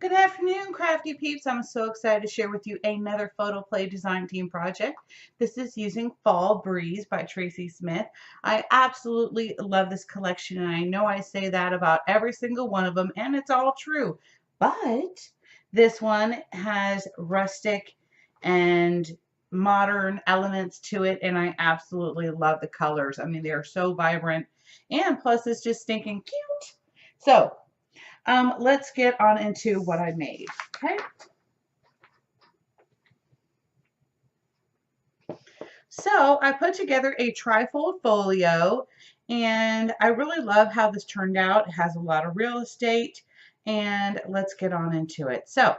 Good afternoon, Crafty Peeps. I'm so excited to share with you another PhotoPlay design team project. This is using Fall Breeze by Tracy Smith. I absolutely love this collection, and I know I say that about every single one of them, and it's all true. But this one has rustic and modern elements to it, and I absolutely love the colors. I mean, they are so vibrant, and plus it's just stinking cute. So let's get on into what I made, okay? So I put together a trifold folio, and I really love how this turned out. It has a lot of real estate, and let's get on into it. So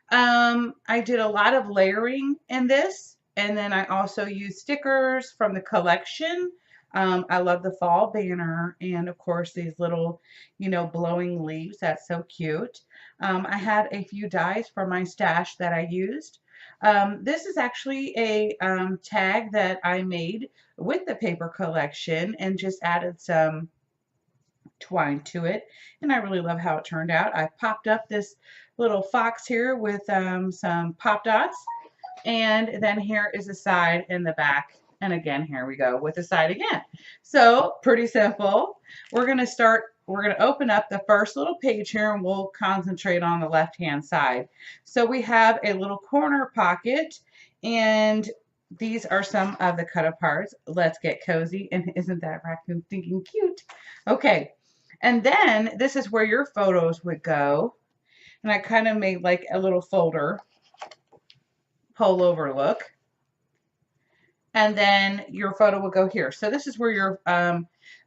I did a lot of layering in this, and then I also used stickers from the collection. I love the fall banner, and of course these little, blowing leaves. That's so cute. I had a few dies from my stash that I used. This is actually a tag that I made with the paper collection and just added some twine to it, and I really love how it turned out. I popped up this little fox here with some pop dots, and then here is the side and the back, and again here we go with the side again. So pretty simple. We're going to open up the first little page here, and we'll concentrate on the left hand side. So we have a little corner pocket, and these are some of the cut aparts. Let's get cozy, and isn't that raccoon thinking cute? Okay, and then this is where your photos would go. And I kind of made like a little folder, pull over look. And then your photo would go here. So this is where your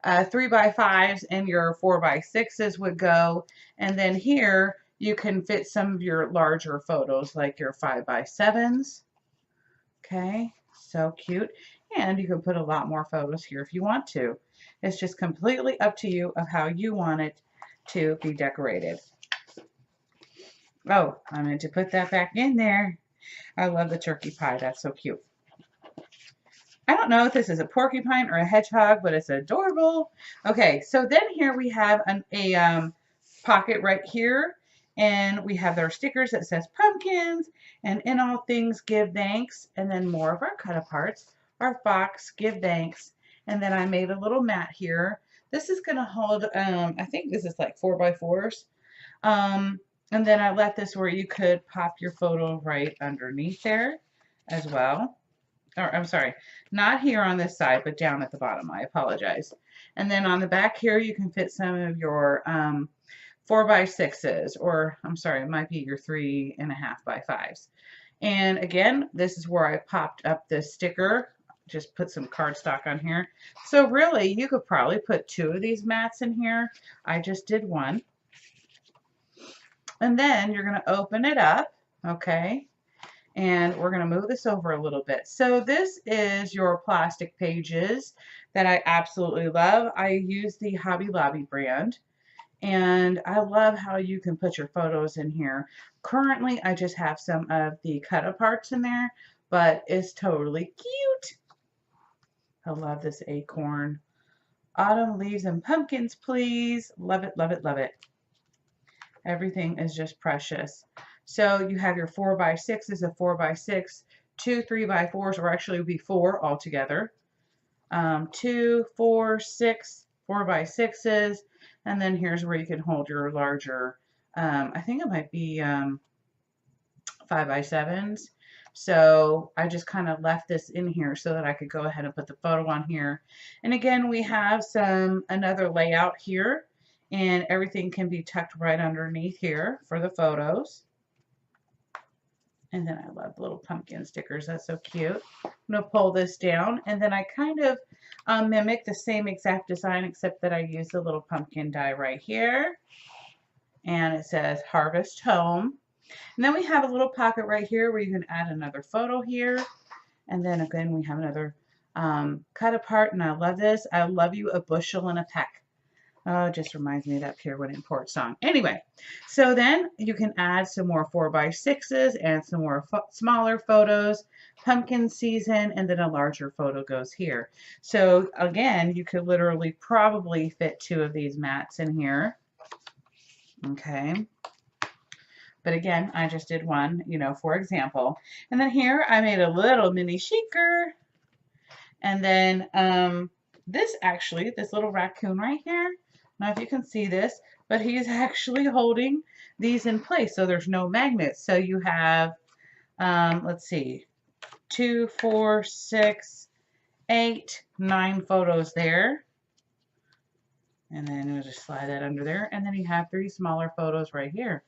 3x5s and your 4x6s would go. And then here you can fit some of your larger photos like your 5x7s. Okay, so cute. And you can put a lot more photos here if you want to. It's just completely up to you of how you want it to be decorated. Oh, I meant to put that back in there. I love the turkey pie. That's so cute. I don't know if this is a porcupine or a hedgehog, but it's adorable. Okay, so then here we have a pocket right here, and we have our stickers that says pumpkins, and in all things give thanks, and then more of our cut aparts, our fox, give thanks, and then I made a little mat here. This is going to hold, I think this is like 4x4s. And then I left this where you could pop your photo right underneath there as well. Or I'm sorry, not here on this side, but down at the bottom. I apologize. And then on the back here, you can fit some of your 4x6s, or I'm sorry, it might be your 3.5x5s. And again, this is where I popped up this sticker. Just put some cardstock on here. So really, you could probably put 2 of these mats in here. I just did 1. And then you're going to open it up, okay? And we're going to move this over a little bit. So this is your plastic pages that I absolutely love. I use the Hobby Lobby brand, and I love how you can put your photos in here. Currently, I just have some of the cut aparts in there, but it's totally cute. I love this acorn. Autumn leaves and pumpkins, please. Love it, love it, love it. Everything is just precious. So you have your 4x6s, a 4x6, 2 3x4s, or actually it would be 4 altogether. 2, 4, 6, 4x6s, and then here's where you can hold your larger, I think it might be 5x7s. So I just kind of left this in here so that I could go ahead and put the photo on here. And again, we have another layout here, and everything can be tucked right underneath here for the photos. And then I love little pumpkin stickers. That's so cute. I'm going to pull this down, and then I kind of mimic the same exact design, except that I use the little pumpkin die right here. And it says Harvest Home. And then we have a little pocket right here where you can add another photo here. And then again, we have another cut apart, and I love this. I love you a bushel and a peck. Oh, it just reminds me of that Pure Wood Import song. Anyway, so then you can add some more 4x6s and some more smaller photos, pumpkin season, and then a larger photo goes here. So again, you could literally probably fit 2 of these mats in here. Okay. But again, I just did one, for example. And then here I made a little mini shaker. And then this little raccoon right here, I don't know if you can see this, but he's actually holding these in place. So there's no magnets. So you have, let's see, 2, 4, 6, 8, 9 photos there. And then we'll just slide that under there. And then you have 3 smaller photos right here.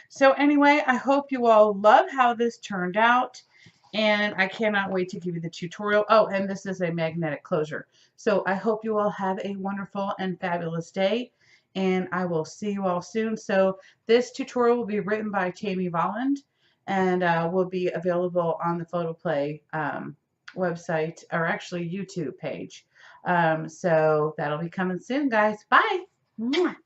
So anyway, I hope you all love how this turned out. And I cannot wait to give you the tutorial. Oh, and this is a magnetic closure. So I hope you all have a wonderful and fabulous day. And I will see you all soon. So this tutorial will be written by Tammy Volland and will be available on the PhotoPlay website, or actually YouTube page. So that'll be coming soon, guys. Bye. Mwah.